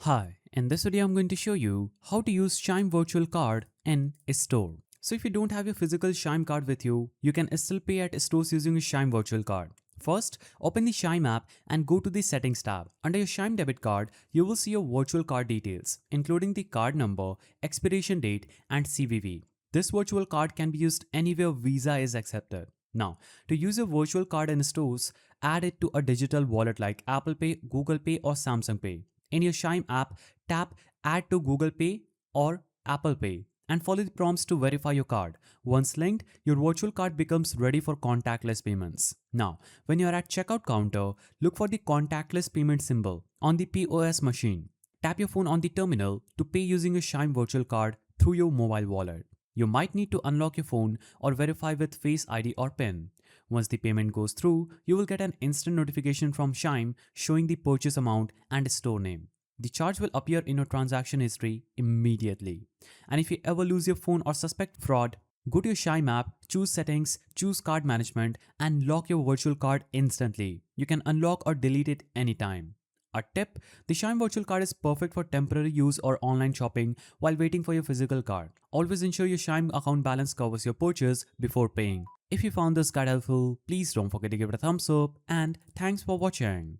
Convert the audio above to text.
Hi, in this video I'm going to show you how to use Chime Virtual Card in a store. So if you don't have your physical Chime card with you, you can still pay at stores using a Chime Virtual Card. First, open the Chime app and go to the Settings tab. Under your Chime debit card, you will see your virtual card details, including the card number, expiration date, and CVV. This virtual card can be used anywhere Visa is accepted. Now, to use your virtual card in stores, add it to a digital wallet like Apple Pay, Google Pay, or Samsung Pay. In your Chime app, tap Add to Google Pay or Apple Pay and follow the prompts to verify your card. Once linked, your virtual card becomes ready for contactless payments. Now, when you are at checkout counter, look for the contactless payment symbol on the POS machine. Tap your phone on the terminal to pay using a Chime virtual card through your mobile wallet. You might need to unlock your phone or verify with Face ID or PIN. Once the payment goes through, you will get an instant notification from Chime showing the purchase amount and store name. The charge will appear in your transaction history immediately. And if you ever lose your phone or suspect fraud, go to your Chime app, choose Settings, choose Card Management, and lock your virtual card instantly. You can unlock or delete it anytime. A tip: the Chime virtual card is perfect for temporary use or online shopping while waiting for your physical card. Always ensure your Chime account balance covers your purchase before paying. If you found this guide helpful, please don't forget to give it a thumbs up, and thanks for watching.